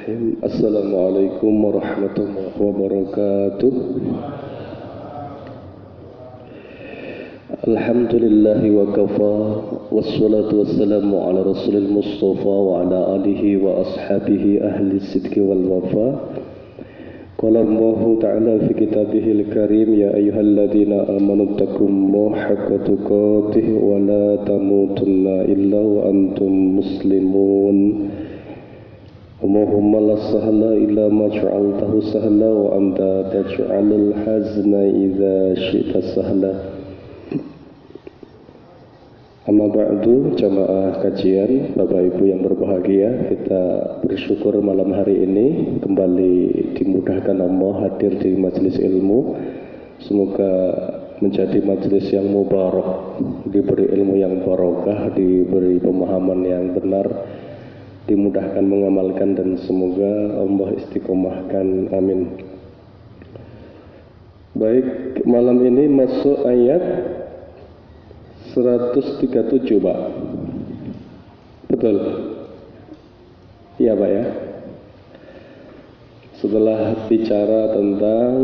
Bismillahirrahmanirrahim. Assalamualaikum warahmatullahi wabarakatuh. Alhamdulillahi wa kafa, wassalatu wassalamu ala rasulil mustafa wa ala alihi wa ashabihi ahli sidqi wal wafa. Qala Allahu ta'ala fi kitabihil karim, ya ayyuhalladzina amanu taqullaha haqqa tuqatih wa la tamutunna illa wa antum muslimun. Allahumma la sahla illa ma ja'altahu sahla wa anta taj'alul hazna idza syi'ta sahla. Amma ba'du, jamaah kajian, Bapak Ibu yang berbahagia, kita bersyukur malam hari ini kembali dimudahkan Allah hadir di majelis ilmu. Semoga menjadi majelis yang mubarak, diberi ilmu yang barokah, diberi pemahaman yang benar, dimudahkan mengamalkan, dan semoga Allah istiqomahkan, amin. Baik, malam ini masuk ayat 137, Pak. Betul? Iya, Pak ya. Setelah bicara tentang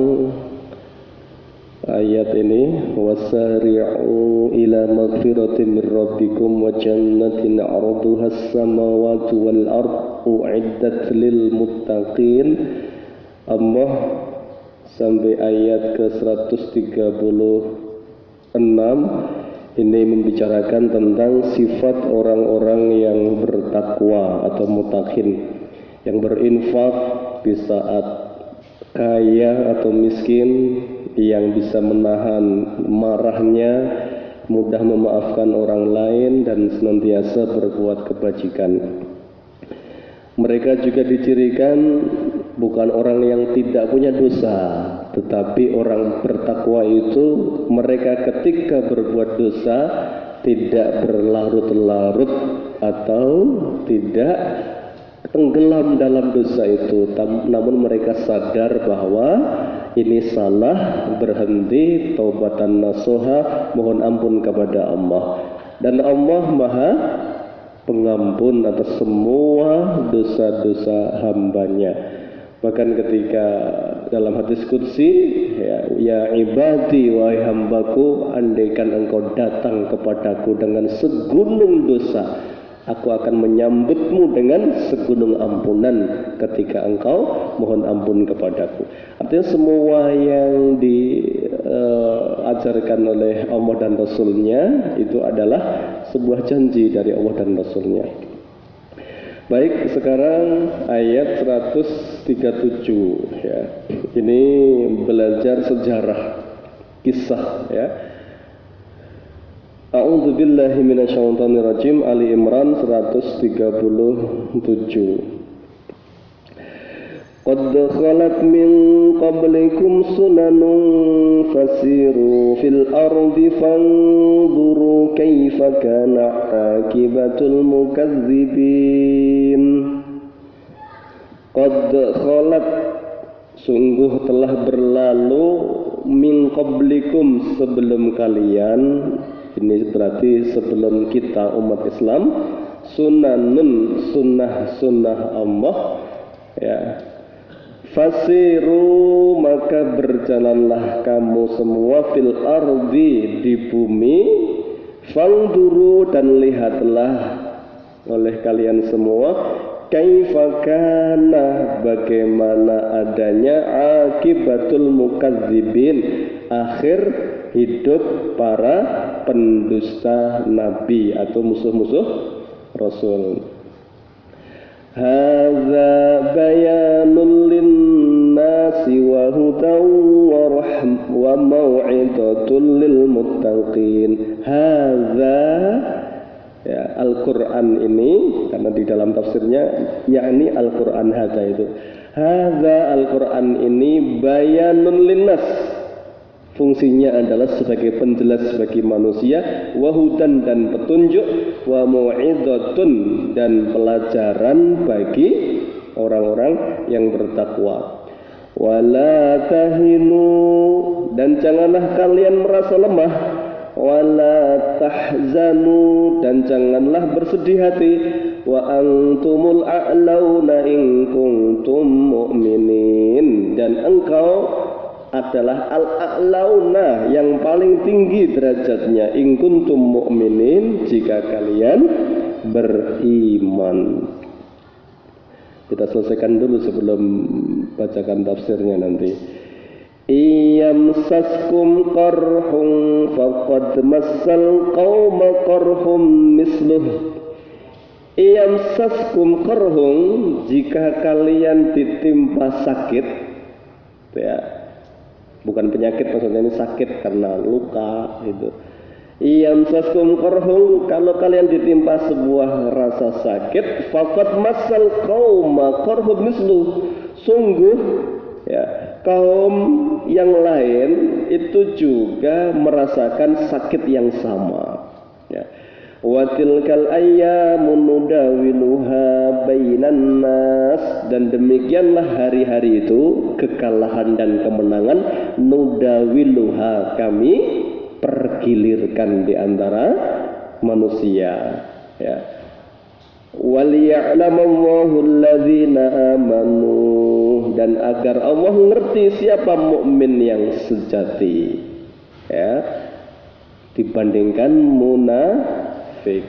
ayat ini, wasari'u ila magfiratin min rabbikum wa jannatin 'arduha as-samawati wal ardu u'iddat lil muttaqin. Allah sampai ayat ke-136 ini membicarakan tentang sifat orang-orang yang bertakwa atau mutakin, yang berinfak di saat kaya atau miskin, yang bisa menahan marahnya, mudah memaafkan orang lain, dan senantiasa berbuat kebajikan. Mereka juga dicirikan bukan orang yang tidak punya dosa, tetapi orang bertakwa itu mereka ketika berbuat dosa tidak berlarut-larut atau tidak tenggelam dalam dosa itu, namun mereka sadar bahwa ini salah, berhenti, taubatan nasuha, mohon ampun kepada Allah. Dan Allah Maha Pengampun atas semua dosa-dosa hambanya. Bahkan ketika dalam hadis qudsi, ya ibadi, wahai hambaku, andaikan engkau datang kepadaku dengan segunung dosa, aku akan menyambutmu dengan segunung ampunan ketika engkau mohon ampun kepadaku. Artinya semua yang diajarkan oleh Allah dan Rasulnya itu adalah sebuah janji dari Allah dan Rasulnya. Baik, sekarang ayat 137 ya. Ini belajar sejarah, kisah ya. A'udzu billahi minasyaitonir rajim. Ali Imran 137. Qad khalat min qablikum sunanun fasiru fil ardi fanzuru kaifa kana aqibatul mukazzibin. Qad khalat, sungguh telah berlalu, min qablikum, sebelum kalian, ini berarti sebelum kita umat Islam, sunanun, sunnah-sunnah Allah ya. Fasiru, maka berjalanlah kamu semua, fil ardi, di bumi, fangduru, dan lihatlah oleh kalian semua, kaifa kana, bagaimana adanya akibatul mukadzibin, akhir hidup para pendusta nabi atau musuh-musuh Rasul. Hadza bayanun linnasi wa hudan wa mau'izatul lil muttaqin. Hadza ya, Al-Qur'an ini, karena di dalam tafsirnya yakni Al-Qur'an hadza itu. Hadza, Al-Qur'an ini, bayanun linnas, fungsinya adalah sebagai penjelas bagi manusia, wahudan, dan petunjuk, wa mau'izatun, dan pelajaran bagi orang-orang yang bertakwa. Wala tahinu, dan janganlah kalian merasa lemah, wala tahzanu, dan janganlah bersedih hati, wa antumul a'launa in kuntum kuntum mu'minin, dan engkau adalah al-a'launa, yang paling tinggi derajatnya, in kuntum mu'minin, jika kalian beriman. Kita selesaikan dulu sebelum bacakan tafsirnya nanti. Iyamsaskum qarhun faqad massal qauma qarhum misluh. Iyamsaskum qarhun, jika kalian ditimpa sakit, ya, bukan penyakit maksudnya, ini sakit karena luka itu. Iyamsaskum qarhun, kalau kalian ditimpa sebuah rasa sakit, faqad massal qauma qarhum misluh, sungguh ya kaum yang lain itu juga merasakan sakit yang sama, ya. Wa tilkal ayyamun nudawiluha bainan nas, dan demikianlah hari-hari itu, kekalahan dan kemenangan, nudawiluha, kami pergilirkan di antara manusia, ya. Waliya'lamallahu alladzina amanu, dan agar Allah ngerti siapa mukmin yang sejati, ya, dibandingkan munafik.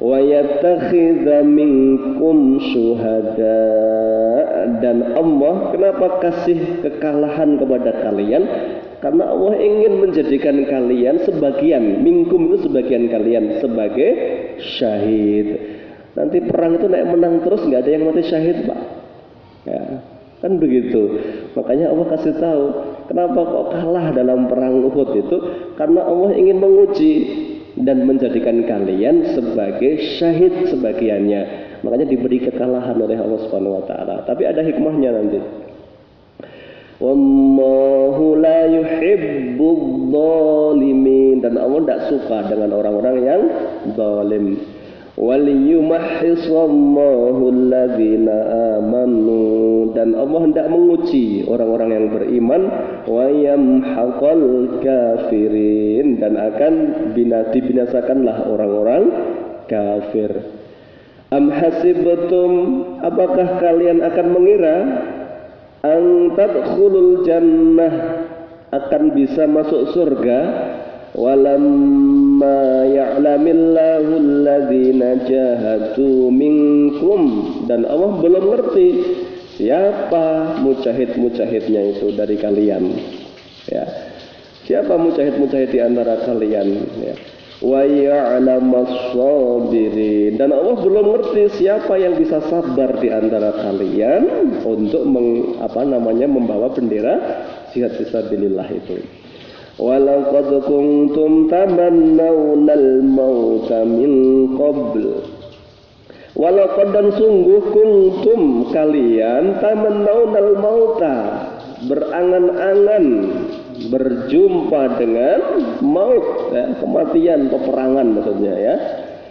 Wa yattakhidha minkum syuhada, dan Allah kenapa kasih kekalahan kepada kalian? Karena Allah ingin menjadikan kalian sebagian, minkum itu sebagian kalian, sebagai syahid. Nanti perang itu naik menang terus, nggak ada yang mati syahid, Pak. Ya, kan begitu. Makanya Allah kasih tahu, kenapa kok kalah dalam perang Uhud itu? Karena Allah ingin menguji dan menjadikan kalian sebagai syahid sebagiannya. Makanya diberi kekalahan oleh Allah Subhanahu wa taala. Tapi ada hikmahnya nanti. Wallahu la yuhibbudz zalimin, dan Allah tidak suka dengan orang-orang yang zalim. Wal yumahhisallahu alladzina amanu, dan Allah hendak menguji orang-orang yang beriman. Wa yamhaqal kafirin, dan akan dibinasakanlah orang-orang kafir. Am hasibtum, apakah kalian akan mengira, an tadkhulul jannah, akan bisa masuk surga, walamma ya'lamillahu alladzina jahadu minkum, dan Allah belum ngerti siapa mujahid-mujahidnya itu dari kalian, ya. Siapa mujahid-mujahid di antara kalian, ya. Wa ya'lamas sabirin, dan Allah belum ngerti siapa yang bisa sabar di antara kalian untuk membawa bendera jihad fisabilillah itu. Walaqad kuntum tamannawnal mauta min qabl, walaqad, dan sungguh, kuntum, kalian, tamannawnal mauta, berangan-angan berjumpa dengan maut, ya, kematian, peperangan maksudnya, ya.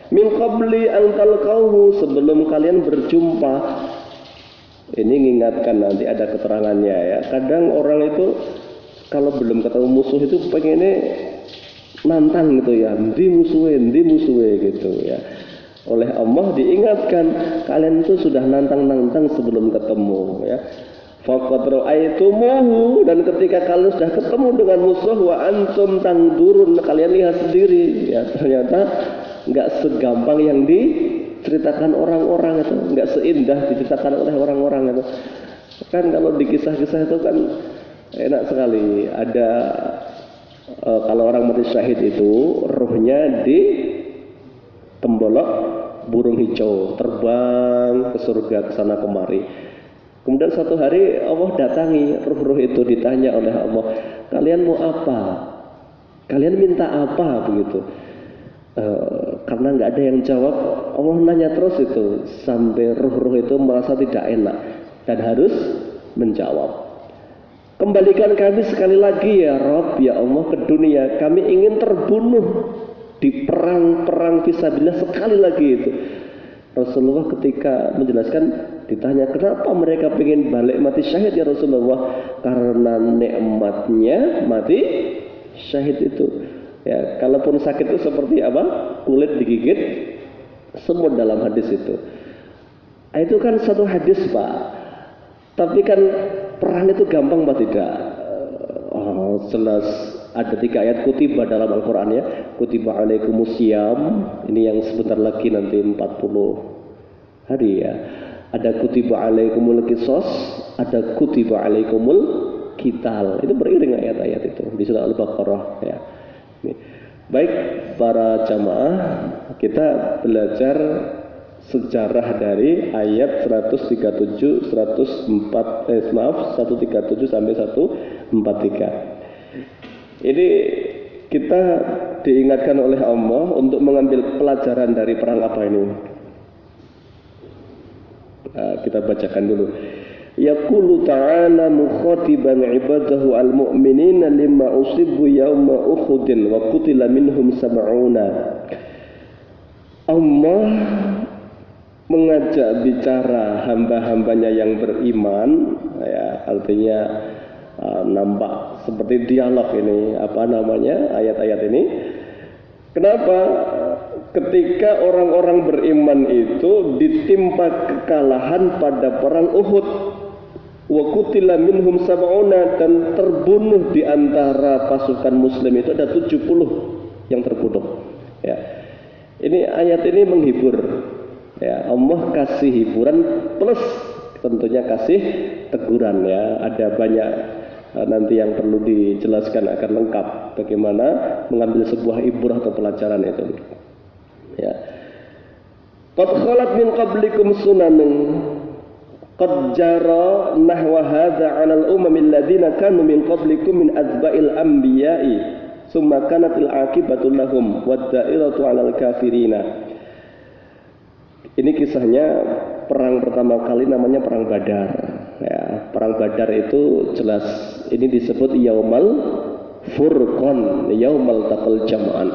Min qabli an talqahu, sebelum kalian berjumpa. Ini mengingatkan, nanti ada keterangannya, ya. Kadang orang itu kalau belum ketemu musuh itu pengennya nantang gitu, ya, ndi musuhe gitu, ya. Oleh Allah diingatkan, kalian itu sudah nantang-nantang sebelum ketemu, ya. Faqad ra'aitumuhu, dan ketika kalian sudah ketemu dengan musuh, wa antum tangdurun, kalian lihat sendiri, ya, ternyata nggak segampang yang diceritakan orang-orang itu, nggak seindah diceritakan oleh orang-orang itu. Kan kalau di kisah-kisah itu kan enak sekali. Ada kalau orang mati syahid itu ruhnya di tembolok burung hijau, terbang ke surga, ke sana kemari. Kemudian suatu hari Allah datangi ruh-ruh itu, ditanya oleh Allah, kalian mau apa? Kalian minta apa? Begitu. Karena nggak ada yang jawab, Allah nanya terus itu sampai ruh-ruh itu merasa tidak enak dan harus menjawab. Kembalikan kami sekali lagi ya Rabb, ya Allah, ke dunia. Kami ingin terbunuh di perang-perang fisabilillah sekali lagi itu. Rasulullah ketika menjelaskan, ditanya kenapa mereka ingin balik mati syahid ya Rasulullah? Karena nikmatnya mati syahid itu, ya. Kalaupun sakit itu seperti apa? Kulit digigit semut dalam hadis itu. Itu kan satu hadis, Pak. Tapi kan perang itu gampang apa tidak? Jelas ada 3 ayat kutiba dalam Al-Quran ya. Kutiba alaikumusiyam, ini yang sebentar lagi nanti 40 hari ya. Ada kutiba alaikumul kisos, ada kutiba alaikumul kital. Itu beriring ayat-ayat itu di surah Al-Baqarah ya. Baik para jamaah, kita belajar sejarah dari ayat 137 137 sampai 143. Ini kita diingatkan oleh Allah untuk mengambil pelajaran dari perang apa ini? Kita bacakan dulu. Yaqulu ta'ala mukhatiban ibadahu al-mu'minina lima usibu yawma Uhudin wa qutila minhum sab'una. Allah mengajak bicara hamba-hambanya yang beriman ya, artinya nampak seperti dialog ini, ayat-ayat ini. Kenapa? Ketika orang-orang beriman itu ditimpa kekalahan pada perang Uhud, wa qutila minhum sab'una, dan terbunuh di antara pasukan muslim itu ada 70 yang terbunuh ya. Ini ayat ini menghibur ya, Allah kasih hiburan plus tentunya kasih teguran ya. Ada banyak nanti yang perlu dijelaskan akan lengkap bagaimana mengambil sebuah ibrah atau pelajaran itu ya. Qad khalat min qablikum sunanun qad jara nahwa hadza 'ala al-umamil ladzina kanu min qablikum min atba'il anbiya'i summa kanatil 'aqibatu lahum wad-da'iratu 'alal kafirina. Ini kisahnya perang pertama kali namanya perang Badar ya. Perang Badar itu jelas ini disebut Yaumal Furqan, Yaumal Taqal Jam'an.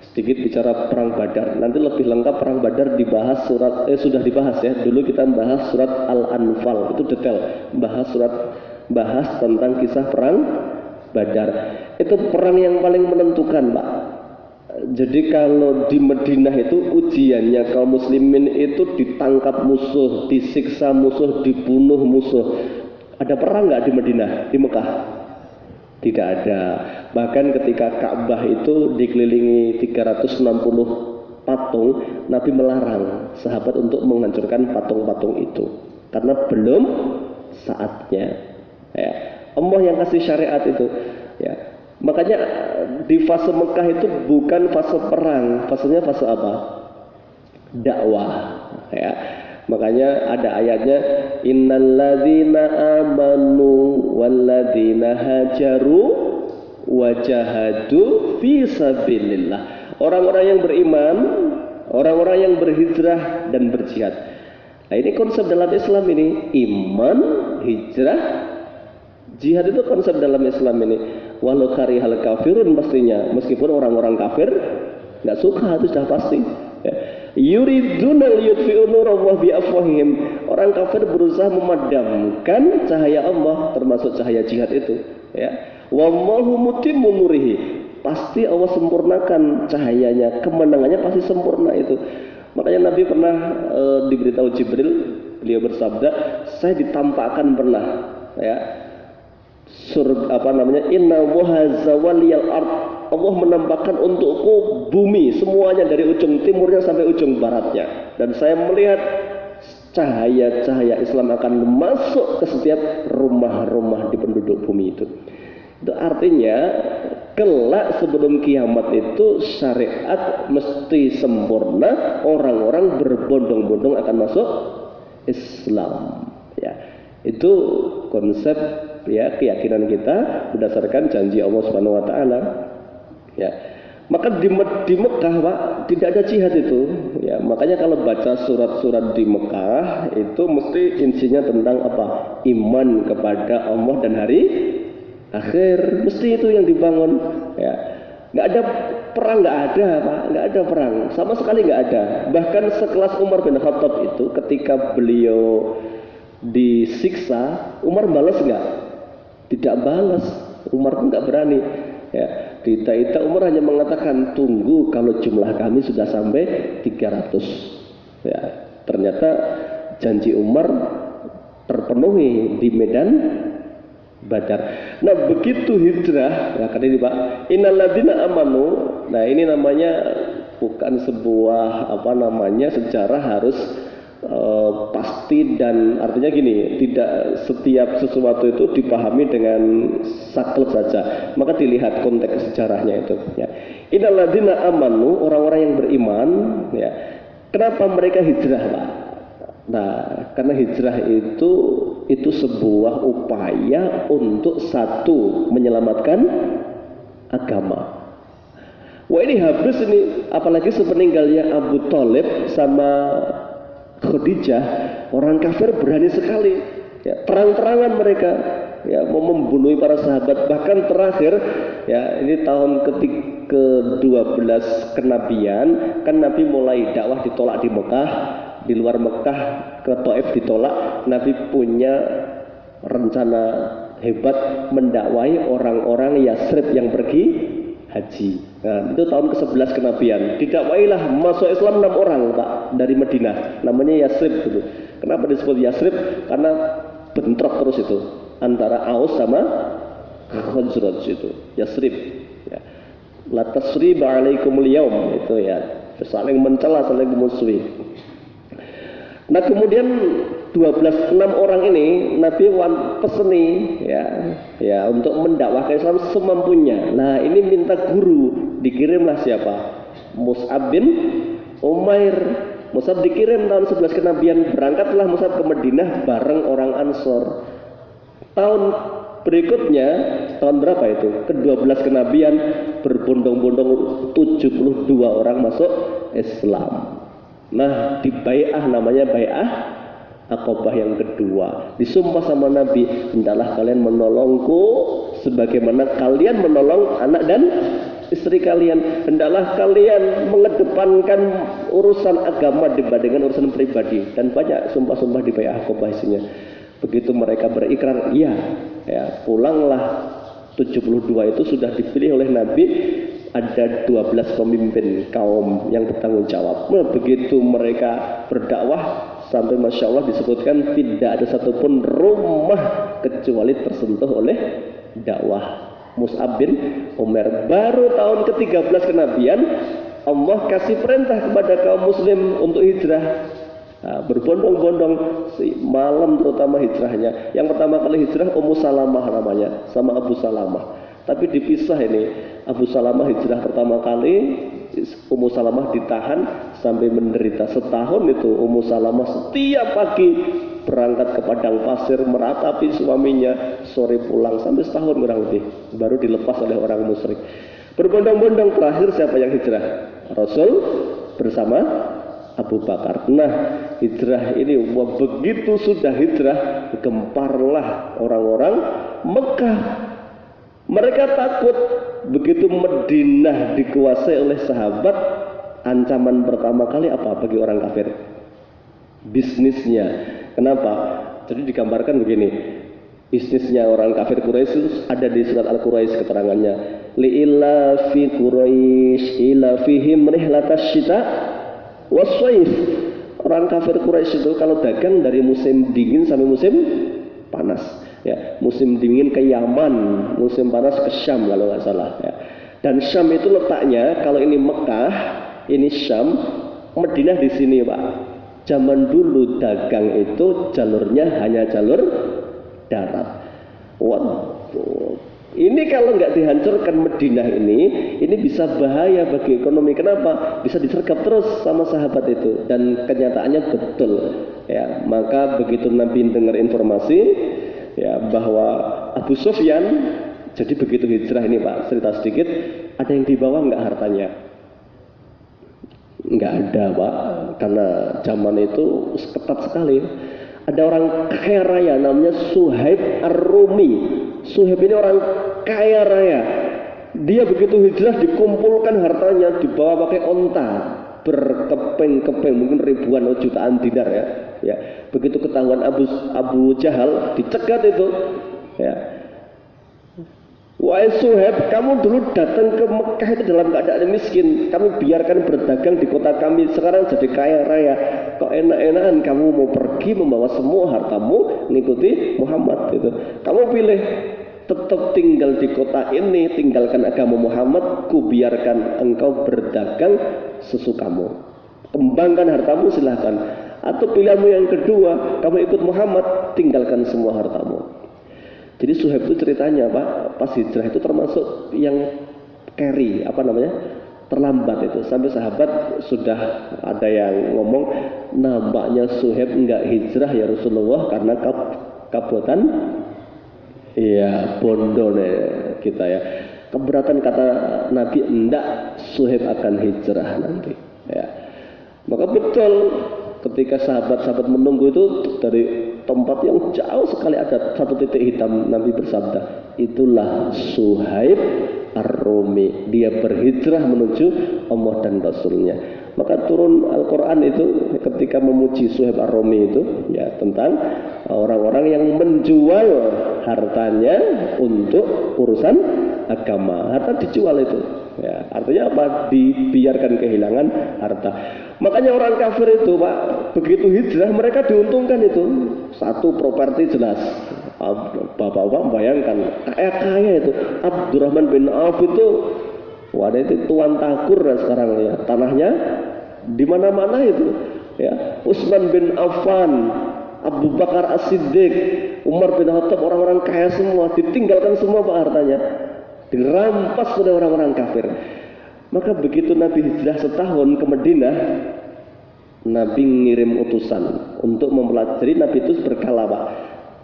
Sedikit bicara perang Badar. Nanti lebih lengkap perang Badar dibahas sudah dibahas ya. Dulu kita bahas surat Al-Anfal, itu detail bahas tentang kisah perang Badar. Itu perang yang paling menentukan, Pak. Jadi kalau di Madinah itu ujiannya kaum muslimin itu ditangkap musuh, disiksa musuh, dibunuh musuh. Ada perang nggak di Madinah, di Mekah? Tidak ada. Bahkan ketika Ka'bah itu dikelilingi 360 patung, Nabi melarang sahabat untuk menghancurkan patung-patung itu karena belum saatnya ya. Allah yang kasih syariat itu ya. Makanya di fase Mekah itu bukan fase perang, fasenya fase apa? Dakwah ya. Makanya ada ayatnya innalladzina amanu walladzina hajaru wajahadu fi sabilillah. Orang-orang yang beriman, orang-orang yang berhijrah dan berjihad. Nah, ini konsep dalam Islam ini, iman, hijrah, jihad itu konsep dalam Islam ini. Walau karihal kafirun, pastinya meskipun orang-orang kafir nggak suka, itu sudah pasti ya. Yuriduna liyutfi'u nurallah biafwahihim. Orang kafir berusaha memadamkan cahaya Allah, termasuk cahaya jihad itu ya. Wallahu mutimmu nurihi. Pasti Allah sempurnakan cahayanya, kemenangannya pasti sempurna itu. Makanya Nabi pernah diberitahu Jibril, beliau bersabda, saya ditampakkan pernah ya. Inna wahazawaliyal ard, Allah menampakkan untukku bumi semuanya dari ujung timurnya sampai ujung baratnya, dan saya melihat cahaya-cahaya Islam akan masuk ke setiap rumah-rumah di penduduk bumi itu. Itu artinya kelak sebelum kiamat itu syariat mesti sempurna, orang-orang berbondong-bondong akan masuk Islam ya. Itu konsep ya, keyakinan kita berdasarkan janji Allah Subhanahu wa taala ya. Maka di Mekah, Pak, tidak ada jihad itu ya. Makanya kalau baca surat-surat di Mekah itu mesti insinya tentang apa? Iman kepada Allah dan hari akhir, mesti itu yang dibangun ya. Nggak ada perang, nggak ada, Pak, nggak ada perang sama sekali, nggak ada. Bahkan sekelas Umar bin Khattab itu ketika beliau disiksa, Umar balas nggak? Tidak balas. Umar pun nggak berani ya. Dita-ita Umar hanya mengatakan tunggu kalau jumlah kami sudah sampai 300 ya. Ternyata janji Umar terpenuhi di medan Badar. Nah begitu hijrah, nah kan ini Pak, innalladzina amanu. Nah ini namanya bukan sebuah sejarah harus pasti, dan artinya gini, tidak setiap sesuatu itu dipahami dengan saklek saja, maka dilihat konteks sejarahnya itu ya. Innalladzina amanu, orang-orang yang beriman ya. Kenapa mereka hijrah Pak? Nah karena hijrah itu sebuah upaya untuk satu menyelamatkan agama. Wah ini habis ini, apalagi sepeninggalnya Abu Thalib sama Khadijah, orang kafir berani sekali ya, terang-terangan mereka ya mau membunuh para sahabat. Bahkan terakhir ya, ini tahun ke-12 kenabian kan, Nabi mulai dakwah ditolak di Mekah, di luar Mekah ke Taif ditolak. Nabi punya rencana hebat mendakwai orang-orang Yasrib yang pergi haji. Nah, itu tahun ke-11 kenabian. Didakwailah masuk Islam 6 orang Pak dari Madinah, namanya Yasrib dulu. Kenapa disebut Yasrib? Karena bentrok terus itu antara Aus sama Khazraj itu, Yasrib ya. La tasriba alaikumul yaum, itu ya, saling mencela, saling memusuhi. Nah kemudian 6 orang ini Nabi peseni ya untuk mendakwahkan Islam semampunya. Nah ini minta guru, dikirimlah siapa? Mus'ab bin Umair. Mus'ab dikirim tahun 11 kenabian, berangkatlah Mus'ab ke Madinah bareng orang Ansor. Tahun berikutnya, tahun berapa itu? Ke-12 kenabian, berbondong-bondong 72 orang masuk Islam. Nah di bai'ah, namanya bai'ah Aqabah yang kedua, disumpah sama Nabi, hendaklah kalian menolongku sebagaimana kalian menolong anak dan istri kalian. Hendaklah kalian mengedepankan urusan agama dibandingkan urusan pribadi. Dan banyak sumpah-sumpah di bai'ah Aqabah isinya. Begitu mereka berikrar, iya ya, pulanglah. 72 itu sudah dipilih oleh Nabi, ada 12 pemimpin kaum yang bertanggung jawab. Nah, begitu mereka berdakwah sampai Masya Allah disebutkan tidak ada satupun rumah kecuali tersentuh oleh dakwah Mus'ab bin Umair. Baru tahun ke-13 kenabian Allah kasih perintah kepada kaum muslim untuk hijrah. Nah, berbondong-bondong malam terutama hijrahnya. Yang pertama kali hijrah Ummu Salamah namanya, sama Abu Salamah. Tapi dipisah ini. Abu Salamah hijrah pertama kali, Ummu Salamah ditahan sampai menderita setahun itu. Ummu Salamah setiap pagi berangkat ke padang pasir meratapi suaminya, sore pulang, sampai setahun kurang lebih, baru dilepas oleh orang musyrik. Berbondong-bondong, terakhir siapa yang hijrah? Rasul bersama Abu Bakar. Nah hijrah ini, begitu sudah hijrah, gemparlah orang-orang Mekah. Mereka takut. Begitu Madinah dikuasai oleh sahabat, ancaman pertama kali apa bagi orang kafir? Bisnisnya. Kenapa? Jadi digambarkan begini, bisnisnya orang kafir Quraisy ada di surat Al-Quraisy keterangannya. Li'illa fi Quraisy ila fihim rihlatash syita was-shaif. Orang kafir Quraisy itu kalau dagang dari musim dingin sampai musim panas. Ya, musim dingin ke Yaman, musim panas ke Syam kalau nggak salah. Ya. Dan Syam itu letaknya, kalau ini Mekah, ini Syam, Madinah di sini Pak. Zaman dulu dagang itu jalurnya hanya jalur darat. Waduh, ini kalau nggak dihancurkan Madinah ini bisa bahaya bagi ekonomi. Kenapa? Bisa disergap terus sama sahabat itu. Dan kenyataannya betul. Ya, maka begitu Nabi dengar informasi ya bahwa Abu Sufyan, jadi begitu hijrah ini Pak, cerita sedikit, ada yang dibawa nggak hartanya? Nggak ada Pak, karena zaman itu ketat sekali. Ada orang kaya raya namanya Suhaib Ar-Rumi. Suhaib ini orang kaya raya. Dia begitu hijrah dikumpulkan hartanya, dibawa pakai onta, berkeping-keping, mungkin ribuan atau jutaan dinar ya. Ya, begitu ketahuan Abu Jahal dicegat itu, ya. Wahai Suhaib, kamu dulu datang ke Mekah itu dalam keadaan miskin. Kami biarkan berdagang di kota kami, sekarang jadi kaya raya. Kok enak-enakan kamu mau pergi membawa semua hartamu mengikuti Muhammad gitu. Kamu pilih tetap tinggal di kota ini, tinggalkan agama Muhammad, ku biarkan engkau berdagang sesukamu. Kembangkan hartamu silahkan. Atau pilihanmu yang kedua, kamu ikut Muhammad, tinggalkan semua hartamu. Jadi Suhaib itu ceritanya Pak, pas hijrah itu termasuk yang carry, terlambat itu. Sampai sahabat sudah ada yang ngomong, nampaknya Suhaib enggak hijrah ya Rasulullah karena kabutan bondo kita ya. Keberatan kata Nabi, enggak, Suhaib akan hijrah nanti ya. Maka betul ketika sahabat-sahabat menunggu itu dari tempat yang jauh sekali ada satu titik hitam, Nabi bersabda, itulah Suhaib Ar-Rumi, dia berhijrah menuju Allah dan Rasulnya. Maka turun Al-Quran itu ketika memuji Suhaib Ar-Rumi itu ya tentang orang-orang yang menjual hartanya untuk urusan agama. Harta dijual itu ya, artinya apa? Dibiarkan kehilangan harta. Makanya orang kafir itu Pak, begitu hijrah mereka diuntungkan itu. Satu, properti jelas. Bapak-bapak bayangkan kaya itu. Abdurrahman bin Auf itu itu tuan takur sekarang ya. Tanahnya di mana-mana itu ya. Utsman bin Affan, Abu Bakar As-Siddiq, Umar bin Khattab, orang-orang kaya semua ditinggalkan semua Pak hartanya. Dirampas oleh orang-orang kafir. Maka begitu Nabi hijrah setahun ke Madinah, Nabi ngirim utusan untuk mempelajari. Nabi itu berkala Pak,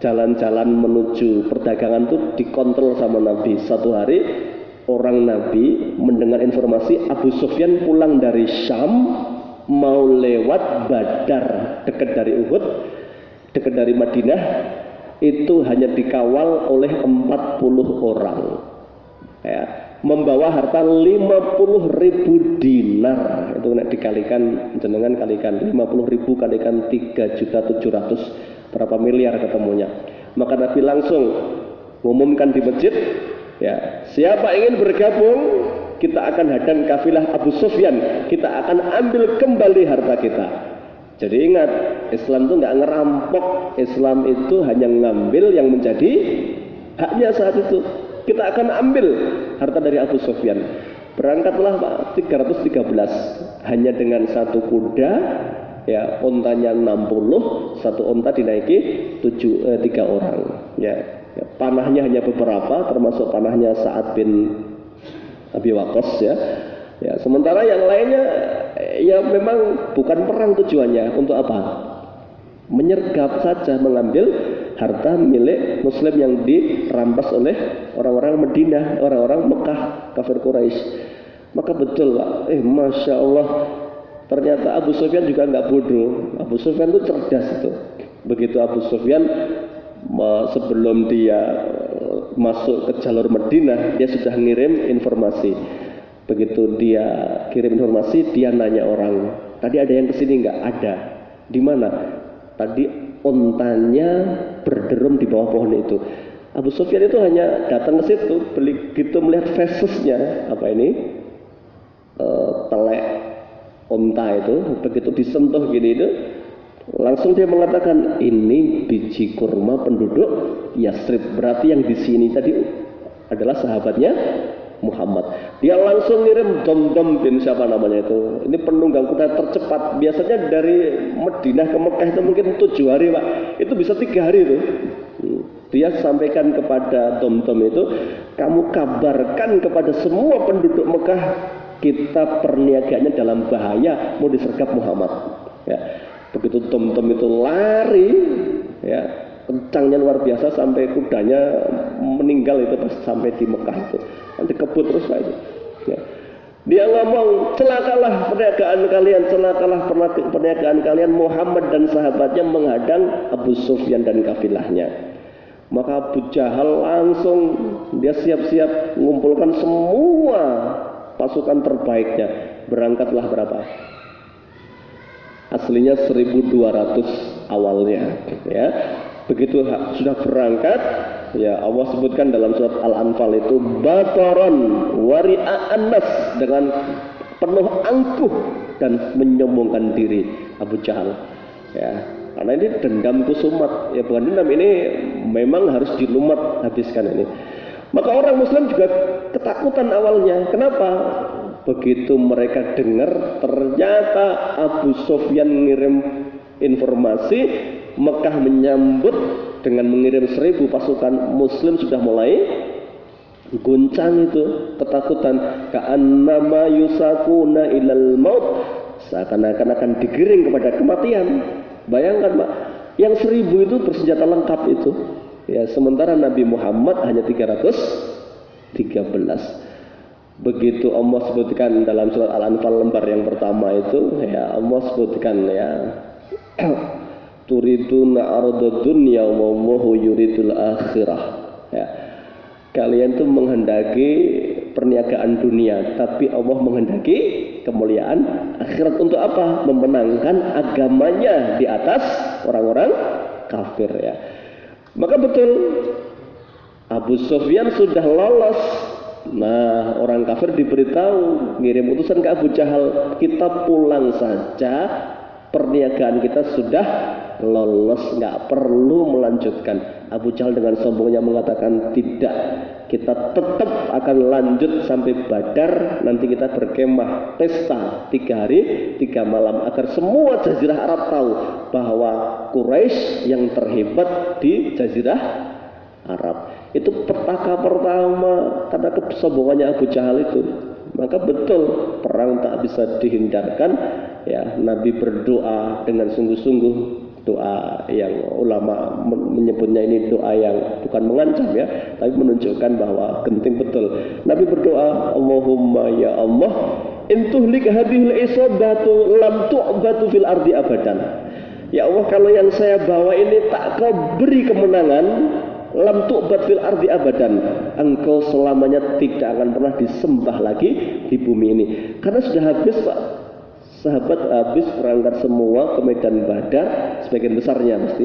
jalan-jalan menuju perdagangan itu dikontrol sama Nabi. Satu hari orang Nabi mendengar informasi Abu Sufyan pulang dari Syam mau lewat Badar, dekat dari Uhud, dekat dari Madinah, itu hanya dikawal oleh 40 orang ya, membawa harta 50.000 dinar. Itu nek dikalikan, jenengan kalikan 50.000 kalikan 3.700.000, berapa miliar ketemunya. Maka Nabi langsung mengumumkan di masjid ya, siapa ingin bergabung, kita akan hadang kafilah Abu Sufyan, kita akan ambil kembali harta kita. Jadi ingat, Islam itu nggak ngerampok, Islam itu hanya ngambil yang menjadi haknya saat itu. Kita akan ambil harta dari Abu Sufyan. Berangkatlah Pak, 313 hanya dengan satu kuda ya, ontanya 60, satu onta dinaiki 3 orang ya. Ya, panahnya hanya beberapa, termasuk panahnya Sa'ad bin Abi Waqqas ya. Ya, sementara yang lainnya ya memang bukan perang tujuannya, untuk apa? Menyergap saja, mengambil harta milik Muslim yang dirampas oleh orang-orang Madinah, orang-orang Mekah, kafir Quraisy. Maka betul Pak, Masya Allah, ternyata Abu Sufyan juga nggak bodoh. Abu Sufyan itu cerdas itu. Begitu Abu Sufyan sebelum dia masuk ke jalur Madinah, dia sudah ngirim informasi. Begitu dia kirim informasi, dia nanya orang, tadi ada yang kesini nggak? Ada. Di mana? Tadi ontanya berderum di bawah pohon itu. Abu Sufyan itu hanya datang ke situ, begitu melihat fesesnya, telek onta itu, begitu disentuh gini itu, langsung dia mengatakan, ini biji kurma penduduk Yasrib. Berarti yang di sini tadi adalah sahabatnya Muhammad. Dia langsung ngirim Domdom bin siapa namanya itu. Ini penunggang kuda tercepat. Biasanya dari Madinah ke Mekah itu mungkin 7 hari Pak. Itu bisa 3 hari itu. Dia sampaikan kepada Domdom itu, kamu kabarkan kepada semua penduduk Mekah, kita perniagaannya dalam bahaya, mau disergap Muhammad. Ya. Begitu Domdom itu lari, ya, kencangnya luar biasa sampai kudanya meninggal itu pas sampai di Mekah itu. Nanti kebut terus Pak itu. Ya. Dia ngomong, celakalah perniagaan kalian, celakalah perniagaan kalian. Muhammad dan sahabatnya menghadang Abu Sufyan dan kafilahnya. Maka Abu Jahal langsung dia siap-siap mengumpulkan semua pasukan terbaiknya. Berangkatlah berapa? Aslinya 1.200 awalnya, ya. Begitu sudah berangkat, Ya, Allah sebutkan dalam surat Al-Anfal itu bataron wari'an nas, dengan penuh angkuh dan menyombongkan diri Abu Jahal. Ya, karena ini dendam kusumat. Ya, bukan dendam, ini memang harus dilumat habiskan ini. Maka orang Muslim juga ketakutan awalnya. Kenapa? Begitu mereka dengar ternyata Abu Sufyan ngirim informasi, Mekah menyambut dengan mengirim 1000 pasukan, Muslim sudah mulai guncang itu, ketakutan. Ka'annama yusakuna ilal maut, seakan-akan akan digiring kepada kematian. Bayangkan Pak, yang 1000 itu bersenjata lengkap itu. Ya, sementara Nabi Muhammad hanya 313. Begitu Allah sebutkan dalam surat Al-Anfal lembar yang pertama itu, ya Allah sebutkan ya turiduna arda dunya wa Allahu yuridul akhirah. Ya. Kalian tuh menghendaki perniagaan dunia, tapi Allah menghendaki kemuliaan akhirat. Untuk apa? Memenangkan agamanya di atas orang-orang kafir ya. Maka betul Abu Sufyan sudah lolos. Nah, orang kafir diberitahu, ngirim utusan ke Abu Jahal, kita pulang saja, perniagaan kita sudah lolos, nggak perlu melanjutkan. Abu Jahal dengan sombongnya mengatakan, tidak, kita tetap akan lanjut sampai Badar. Nanti kita berkemah pesta 3 hari 3 malam agar semua Jazirah Arab tahu bahwa Quraisy yang terhebat di Jazirah Arab. Itu petaka pertama karena kesombongannya Abu Jahal itu. Maka betul perang tak bisa dihindarkan ya. Nabi berdoa dengan sungguh-sungguh, doa yang ulama menyebutnya ini doa yang bukan mengancam ya, tapi menunjukkan bahwa genting betul. Nabi berdoa, Allahumma ya Allah, intuhlik hadhil isabatu lam tu'batu fil ardi abadan. Ya Allah, kalau yang saya bawa ini tak kau beri kemenangan, lam tu'bad fil ardi abadan, engkau selamanya tidak akan pernah disembah lagi di bumi ini. Karena sudah habis Pak, sahabat habis berangkat semua ke medan Badar, sebagian besarnya mesti.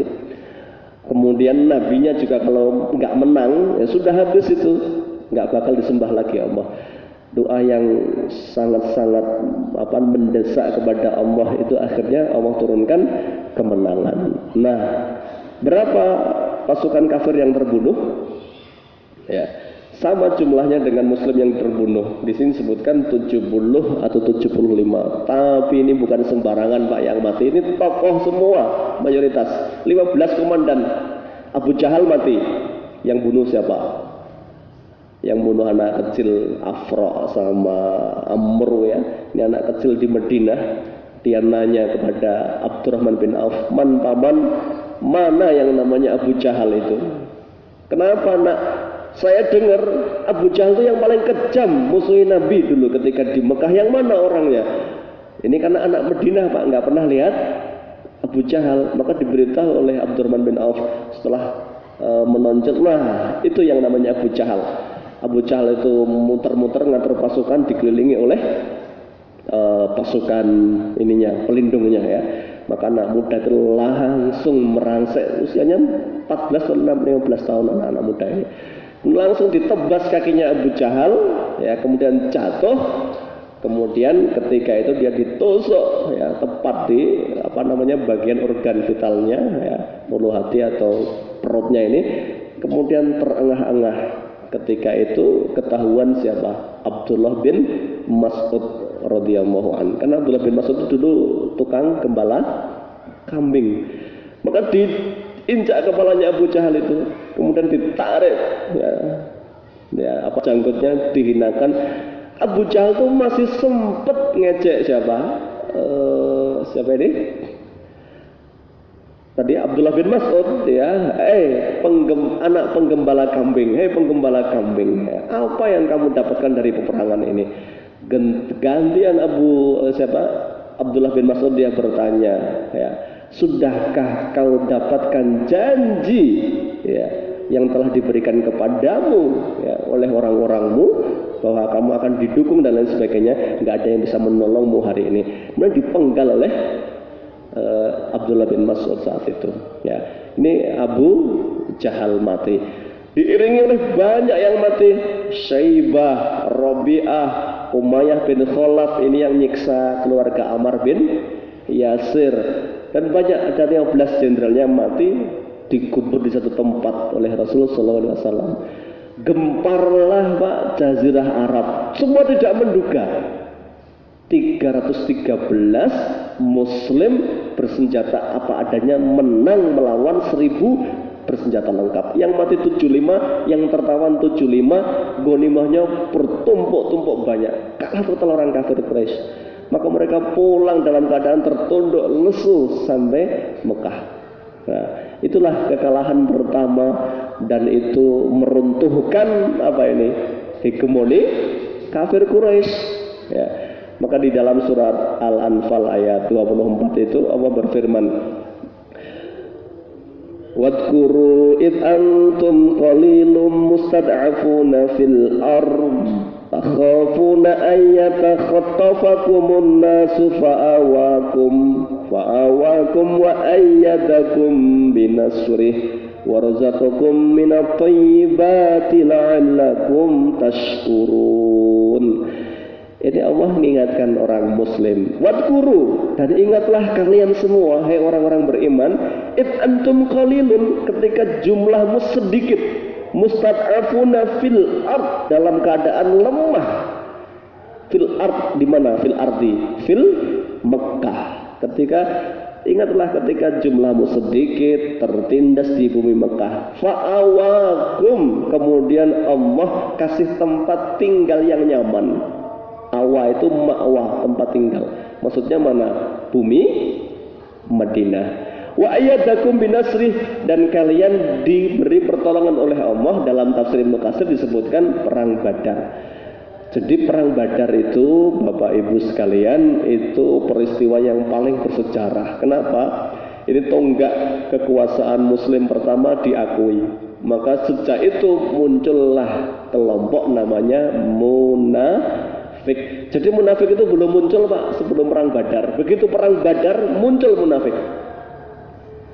Kemudian nabinya juga kalau nggak menang ya sudah habis itu, nggak bakal disembah lagi Allah. Doa yang sangat-sangat mendesak kepada Allah itu akhirnya Allah turunkan kemenangan. Nah, berapa pasukan kafir yang terbunuh? Ya, sama jumlahnya dengan Muslim yang terbunuh. Di sini sebutkan 70 atau 75. Tapi ini bukan sembarangan Pak yang mati. Ini tokoh semua, mayoritas. 15 komandan. Abu Jahal mati. Yang bunuh siapa? Yang bunuh anak kecil Afra sama Amr ya. Ini anak kecil di Madinah. Dia nanya kepada Abdurrahman bin Auf, "Man paman, mana yang namanya Abu Jahal itu?" Kenapa nak? Saya dengar Abu Jahal itu yang paling kejam musuhin Nabi dulu ketika di Mekah. Yang mana orangnya? Ini karena anak Madinah Pak, nggak pernah lihat Abu Jahal. Maka diberitahu oleh Abdurrahman bin Auf setelah menonjol, nah itu yang namanya Abu Jahal. Abu Jahal itu muter-muter ngatur pasukan, dikelilingi oleh pasukan ininya, pelindungnya ya. Maka anak muda itu langsung merangsek, usianya 14 atau 15 tahun anak-anak muda ini. Langsung ditebas kakinya Abu Jahal ya, kemudian jatuh. Kemudian ketika itu dia ditusuk ya, tepat di bagian organ vitalnya ya, mulut hati atau perutnya ini. Kemudian terengah-engah. Ketika itu ketahuan siapa? Abdullah bin Mas'ud radhiyallahu anhu. Karena Abdullah bin Mas'ud itu dulu tukang gembala kambing. Maka diinjak kepalanya Abu Jahal itu, kemudian ditarik janggutnya dihinakan. Abu Jahal itu masih sempat ngejek siapa? Siapa ini? Tadi Abdullah bin Mas'ud ya, anak penggembala kambing, penggembala kambing, apa yang kamu dapatkan dari peperangan ini? Gantian Abdullah bin Mas'ud dia bertanya, ya, sudahkah kau dapatkan janji ya yang telah diberikan kepadamu ya oleh orang-orangmu bahwa kamu akan didukung dan lain sebagainya? Nggak ada yang bisa menolongmu hari ini. Kemudian dipenggal oleh Abdullah bin Mas'ud saat itu ya. Ini Abu Jahal mati. diiringi oleh banyak yang mati. Syaibah, Rabi'ah, Umayyah bin Khalaf, ini yang nyiksa keluarga Ammar bin Yasir, dan banyak, ada 15 jenderalnya mati dikubur di satu tempat oleh Rasulullah SAW. Gemparlah Pak Jazirah Arab, semua tidak menduga 313 Muslim bersenjata apa adanya menang melawan 1000 bersenjata lengkap. Yang mati 75, yang tertawan 75, ghanimahnya bertumpuk-tumpuk banyak. Kalah total orang kafir Quraisy. Maka mereka pulang dalam keadaan tertunduk lesu sampai Mekah. Nah, itulah kekalahan pertama, dan itu meruntuhkan hegemoni kafir Quraisy. Ya. Maka di dalam surat Al-Anfal ayat 24 itu Allah berfirman, wadhkuru id antum qalilum mustad'afuna fil ard takhafuna an yatakhattafakumun nasu fa'awakum wa ayyadakum binasrih warzaqakum minat thayyibati la'allakum tashkurun. Ini Allah mengingatkan orang muslim, wadhkuru, dan ingatlah kalian semua, hai orang-orang beriman, id antum qalilun, ketika jumlahmu sedikit, mustad'afuna fil ard, dalam keadaan lemah. Fil ard di mana? Fil ardi, fil Mekah. Ingatlah ketika jumlahmu sedikit, tertindas di bumi Mekah. Fa'awakum, kemudian Allah kasih tempat tinggal yang nyaman. Awa itu ma'wah, tempat tinggal. Maksudnya mana? Bumi Madinah. Wa ayyadakum binasrih, dan kalian diberi pertolongan oleh Allah. Dalam tafsir Ibnu Katsir disebutkan perang Badar. Jadi perang Badar itu, Bapak Ibu sekalian, itu peristiwa yang paling bersejarah. Kenapa? Ini tonggak kekuasaan Muslim pertama diakui. Maka sejak itu muncullah kelompok namanya munafik. Jadi munafik itu belum muncul Pak sebelum perang Badar. Begitu perang Badar muncul munafik.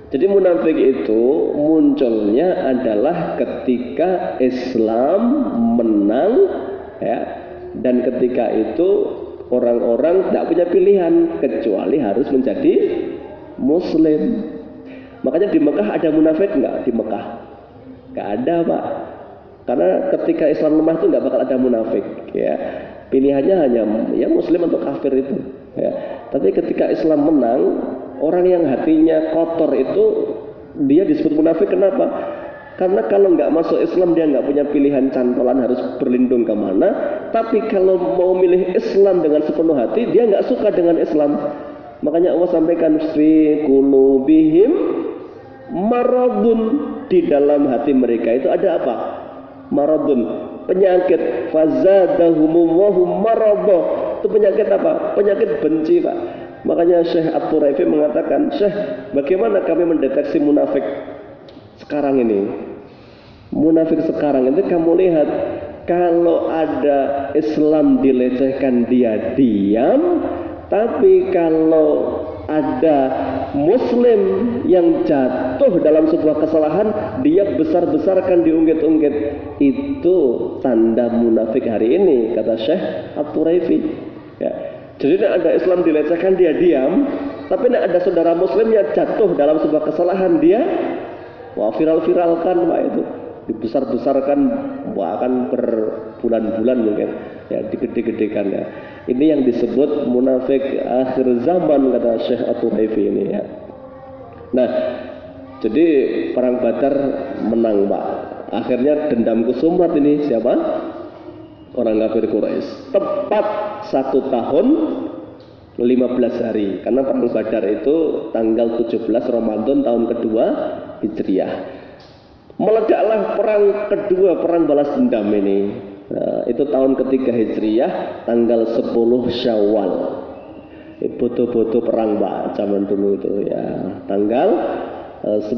Jadi munafik itu munculnya adalah ketika Islam menang, ya, dan ketika itu orang-orang tidak punya pilihan kecuali harus menjadi Muslim. Makanya di Mekah ada munafik nggak? Di Mekah nggak ada Pak. Karena ketika Islam lemah itu nggak bakal ada munafik, ya. Pilihannya hanya ya Muslim atau kafir itu, ya. Tapi ketika Islam menang, orang yang hatinya kotor itu dia disebut munafik. Kenapa? Karena kalau nggak masuk Islam dia nggak punya pilihan cantolan harus berlindung kemana. Tapi kalau mau milih Islam dengan sepenuh hati, dia nggak suka dengan Islam. Makanya Allah sampaikan fi qulubihim maradun, di dalam hati mereka itu ada apa? Maradun, penyakit. Fazadahumullahu maradha, itu penyakit apa? Penyakit benci Pak. Makanya Syekh At-Turaifi mengatakan, Syekh, bagaimana kami mendeteksi munafik sekarang ini? Munafik sekarang itu kamu lihat, kalau ada Islam dilecehkan dia diam, tapi kalau ada Muslim yang jatuh dalam sebuah kesalahan, dia besar-besarkan, diungkit-ungkit. Itu tanda munafik hari ini, kata Syekh At-Turaifi, ya. Jadi ada Islam dilecehkan dia diam, tapi ada saudara Muslim yang jatuh dalam sebuah kesalahan, dia viral-viralkan Pak, itu dibesar-besarkan, bahkan berbulan-bulan mungkin, ya, digede-gedekan, ya. Ini yang disebut munafik akhir zaman, kata Syekh At-Turaifi ini, ya. Nah, jadi perang Badar menang Pak. Akhirnya dendam kesumat ini siapa? Orang kafir Quraisy. Tepat 1 tahun 15 hari, karena perang Badar itu tanggal 17 Ramadan tahun kedua Hijriah. Meledaklah perang kedua, perang balas dendam ini. Nah, itu tahun ketiga Hijriah, tanggal 10 Syawal. Boto-boto perang Pak zaman dulu itu, ya. Tanggal 10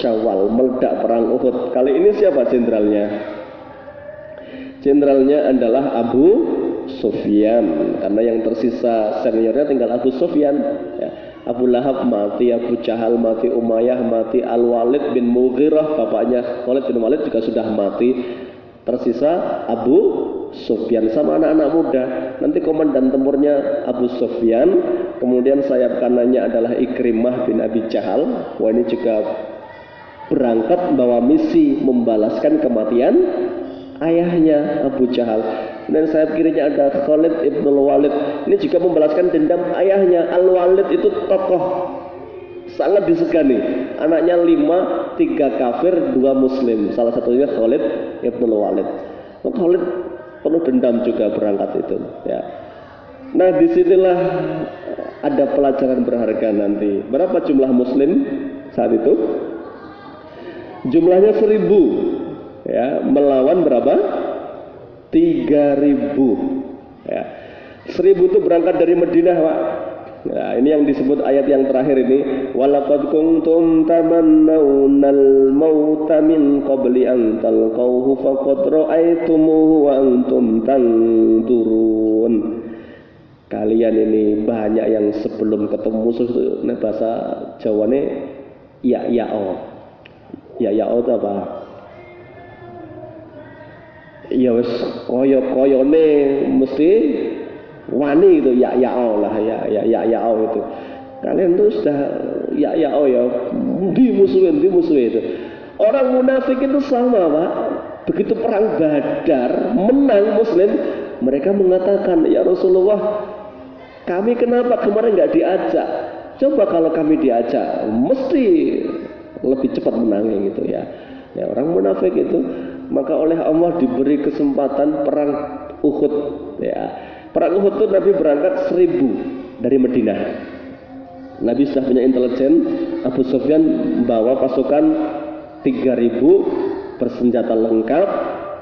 Syawal meledak perang Uhud. Kali ini siapa jenderalnya? Jenderalnya adalah Abu Sufyan, karena yang tersisa seniornya tinggal Abu Sufyan, ya. Abu Lahab mati, Abu Jahal mati, Umayyah mati, Al-Walid bin Mughirah bapaknya Khalid bin Walid juga sudah mati. Tersisa Abu Sufyan sama anak-anak muda. Nanti komandan tempurnya Abu Sufyan, kemudian sayap kanannya adalah Ikrimah bin Abi Jahal. Wah, ini juga berangkat bawa misi membalaskan kematian ayahnya Abu Jahal. Dan sayap kirinya ada Khalid ibn Walid. Ini juga membalaskan dendam ayahnya. Al-Walid itu tokoh sangat disegani. Anaknya 5, 3 kafir, 2 muslim. Salah satunya Khalid ibn Walid. Khalid penuh dendam juga berangkat itu. Ya. Nah, disinilah ada pelajaran berharga nanti. Berapa jumlah muslim saat itu? Jumlahnya 1000. Ya, melawan berapa? 3000. Ya. 1000 itu berangkat dari Madinah, Pak. Ya, ini yang disebut ayat yang terakhir ini, walaqad kuntum tamannawnal mauta min qabli an talqauhu faqad ra'aitumuhu wa antum tanzurun. Kalian ini banyak yang sebelum ketemu musuh itu, nah bahasa Jawane ya ya'o. Ya ya'o itu apa? Ya wis koyo-koyone mesti wani itu ya Allah ya itu. Kalian tuh sudah ya di musuhin itu. Orang munafik itu sama, Pak. Begitu perang Badar menang muslim, mereka mengatakan, ya Rasulullah, kami kenapa kemarin nggak diajak? Coba kalau kami diajak, mesti lebih cepat menangnya gitu ya. Ya, orang munafik itu, maka oleh Allah diberi kesempatan perang Uhud ya. Perang Uhud itu Nabi berangkat 1000 dari Madinah. Nabi sudah punya intelijen. Abu Sufyan membawa pasukan 3000 bersenjata lengkap.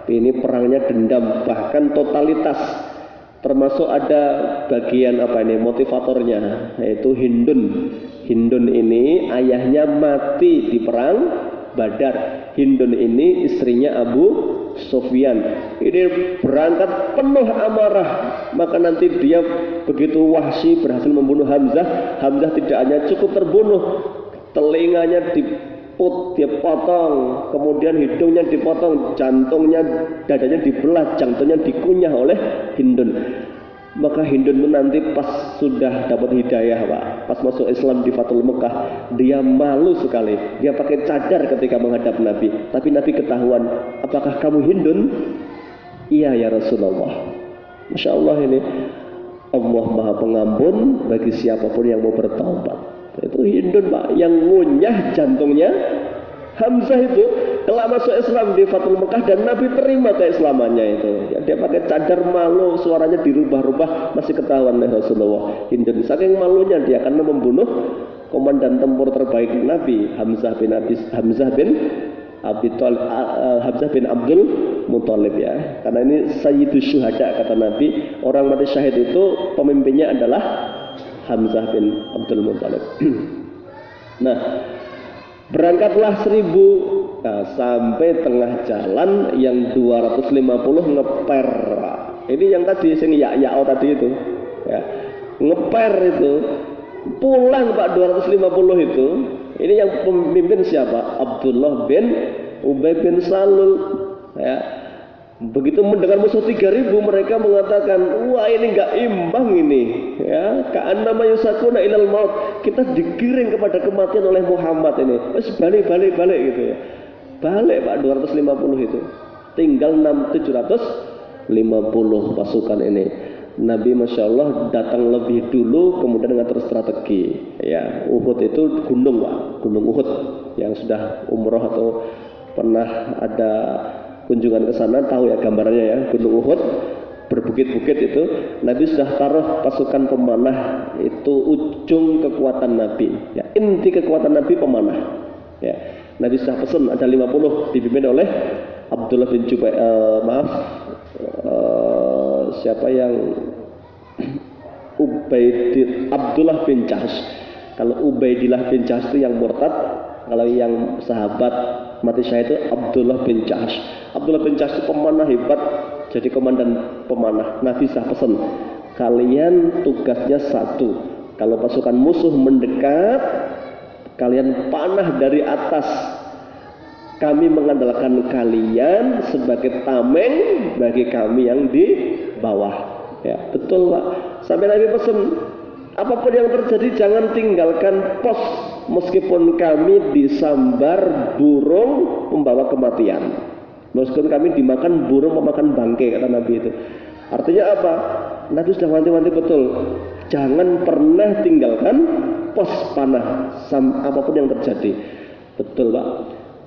Ini perangnya dendam, bahkan totalitas. Termasuk ada bagian motivatornya, yaitu Hindun. Hindun ini ayahnya mati di perang Badar. Hindun ini istrinya Abu Sufyan. Ini berangkat penuh amarah. Maka nanti dia begitu Wahsy berhasil membunuh Hamzah. Hamzah tidak hanya cukup terbunuh, telinganya dipotong, kemudian hidungnya dipotong, jantungnya, dadanya dibelah, jantungnya dikunyah oleh Hindun. Maka Hindun itu nanti pas sudah dapat hidayah, Pak, pas masuk Islam di Fathul Mekah, dia malu sekali. Dia pakai cadar ketika menghadap Nabi. Tapi Nabi ketahuan, apakah kamu Hindun? Iya ya Rasulullah. Masya Allah, ini Allah Maha Pengampun bagi siapapun yang mau bertaubat. Itu Hindun, Pak, yang ngunyah jantungnya Hamzah itu telah masuk Islam di Fathul Mekah dan Nabi terima keislamannya itu. Ya, dia pakai cadar, malu, suaranya dirubah-rubah, masih ketahuan oleh Rasulullah. Hindun saking malunya dia karena membunuh komandan tempur terbaik Nabi, Hamzah bin Abdul Muthalib ya. Karena ini Sayyidus Syuhada kata Nabi, orang mati syahid itu pemimpinnya adalah Hamzah bin Abdul Muthalib. Nah, berangkatlah 1000. Nah, sampai tengah jalan yang 250 ngeper. Ini yang tadi sing ya tadi itu. Ya. Ngeper itu. Pulang Pak 250 itu. Ini yang pemimpin siapa? Abdullah bin Ubay bin Salul. Ya. Begitu mendengar musuh 3000, mereka mengatakan, wah ini enggak imbang ini. Ya, ka'annama yusakuna ilal maut. Kita digiring kepada kematian oleh Muhammad ini. Terus balik gitu ya. Balik Pak 250 itu. Tinggal 750 pasukan ini. Nabi Masya Allah datang lebih dulu, kemudian mengatur strategi. Ya, Uhud itu gunung Pak, gunung Uhud. Yang sudah umroh atau pernah ada kunjungan ke sana tahu ya gambarannya ya, gunung Uhud berbukit-bukit itu. Nabi sudah taruh pasukan pemanah, itu ujung kekuatan Nabi ya, inti kekuatan Nabi pemanah ya. Nabi sudah pesan ada 50 dipimpin oleh Abdullah bin Jubair, siapa yang Abdullah bin Jahsh. Kalau Ubaidillah bin Jahsh itu yang murtad, kalau yang sahabat mati syahid itu Abdullah bin Jahsh. Abdullah bin Jahsh itu pemanah hebat, jadi komandan pemanah. Nabi sah pesan, kalian tugasnya satu, Kalau pasukan musuh mendekat, kalian panah dari atas. Kami mengandalkan kalian sebagai tameng bagi kami yang di bawah. Ya, betul Pak. Sampai Nabi pesan, apapun yang terjadi jangan tinggalkan pos meskipun kami disambar burung membawa kematian. Meskipun kami dimakan burung memakan bangkai, kata Nabi itu. Artinya apa? Nabi sudah wanti-wanti betul. Jangan pernah tinggalkan pos panah apapun yang terjadi. Betul Pak.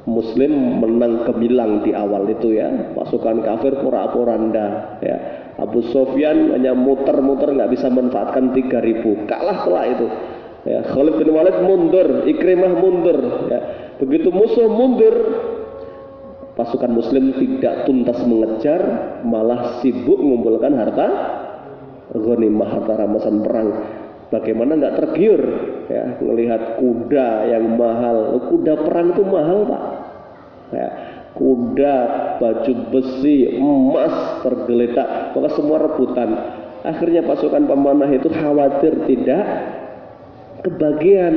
Muslim menang gemilang di awal itu ya. Pasukan kafir porak-poranda ya. Abu Sufyan hanya muter-muter nggak bisa manfaatkan 3.000. Kalah telak itu. Ya, Khalid bin Walid mundur, Ikrimah mundur ya. Begitu musuh mundur, pasukan muslim tidak tuntas mengejar, malah sibuk mengumpulkan harta ghanimah, harta rampasan perang. Bagaimana nggak tergiur ya melihat kuda yang mahal. Kuda perang itu mahal Pak ya. Kuda, baju besi, emas tergeletak, maka semua rebutan. Akhirnya pasukan pemanah itu khawatir tidak kebagian.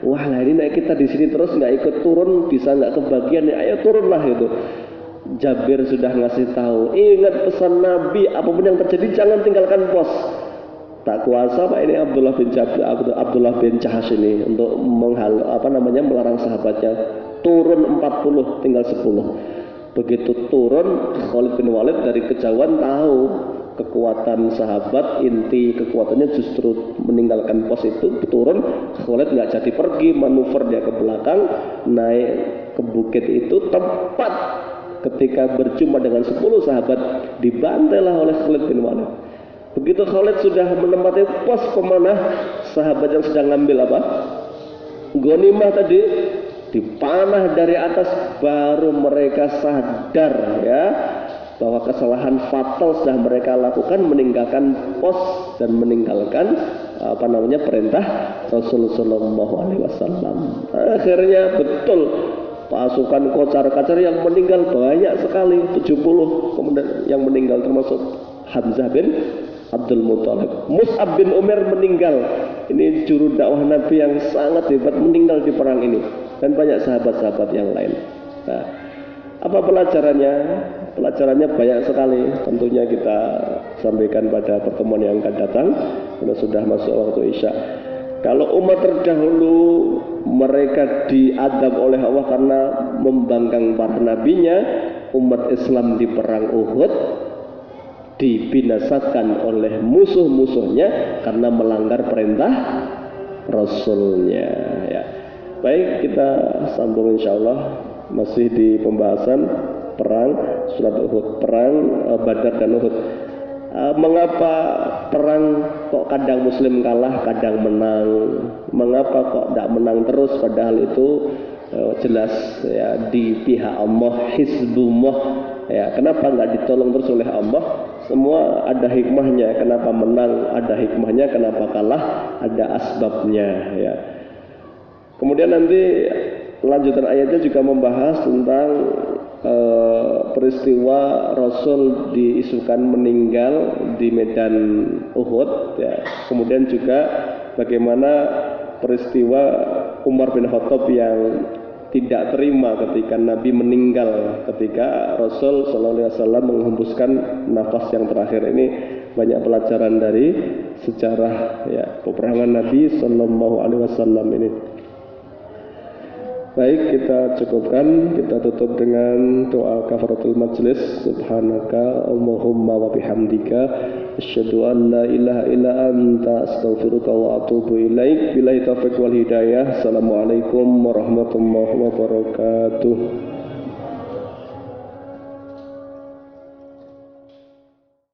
Wah lah ini kita di sini terus nggak ikut turun bisa nggak kebagian ya, ayo turunlah itu. Jabir sudah ngasih tahu, ingat pesan Nabi, apapun yang terjadi jangan tinggalkan pos. Tak kuasa Pak ini Abdullah bin Jahas ini untuk melarang sahabatnya turun 40 tinggal 10. Begitu turun, Khalid bin Walid dari kejauhan tahu kekuatan sahabat, inti kekuatannya justru meninggalkan pos itu. Turun, Khalid nggak jadi pergi, manuver dia ke belakang, naik ke bukit itu, tepat ketika berjumpa dengan 10 sahabat, dibantailah oleh Khalid bin Walid. Begitu Khalid sudah menempati pos pemanah, sahabat yang sedang ngambil ghanimah tadi dipanah dari atas, baru mereka sadar ya bahwa kesalahan fatal sudah mereka lakukan, meninggalkan pos dan meninggalkan perintah Rasulullah SAW. Akhirnya betul pasukan kocar-kacir yang meninggal banyak sekali, 70 kemudian yang meninggal termasuk Hamzah bin Abdul Muthalib. Mus'ab bin Umair meninggal. Ini juru dakwah Nabi yang sangat hebat, meninggal di perang ini, dan banyak sahabat-sahabat yang lain. Nah, apa pelajarannya? Pelajarannya banyak sekali. Tentunya kita sampaikan pada pertemuan yang akan datang karena sudah masuk waktu Isya. Kalau umat terdahulu mereka diadab oleh Allah karena membangkang para nabinya, umat Islam di perang Uhud dibinasakan oleh musuh-musuhnya karena melanggar perintah Rasulnya ya. Baik, kita sambung insyaallah masih di pembahasan perang surat Uhud, perang Badar dan Uhud. Mengapa perang kok kadang muslim kalah, kadang menang? Mengapa kok tidak menang terus, padahal itu jelas ya di pihak Allah, Hizbullah ya. Kenapa nggak ditolong terus oleh Allah? Semua ada hikmahnya. Kenapa menang ada hikmahnya, kenapa kalah ada asbabnya ya. Kemudian nanti lanjutan ayatnya juga membahas tentang peristiwa Rasul diisukan meninggal di medan Uhud ya. Kemudian juga bagaimana peristiwa Umar bin Khattab yang tidak terima ketika Nabi meninggal, ketika Rasul SAW menghembuskan nafas yang terakhir. Ini banyak pelajaran dari sejarah ya peperangan Nabi SAW ini. Baik, kita cukupkan, kita tutup dengan doa kafaratul majlis. Subhanaka Allahumma wa bihamdika asyhadu an la ilaha illa anta astaghfiruka wa atubu ilaik. Billahi taufiq wal hidayah. Assalamualaikum warahmatullahi wabarakatuh.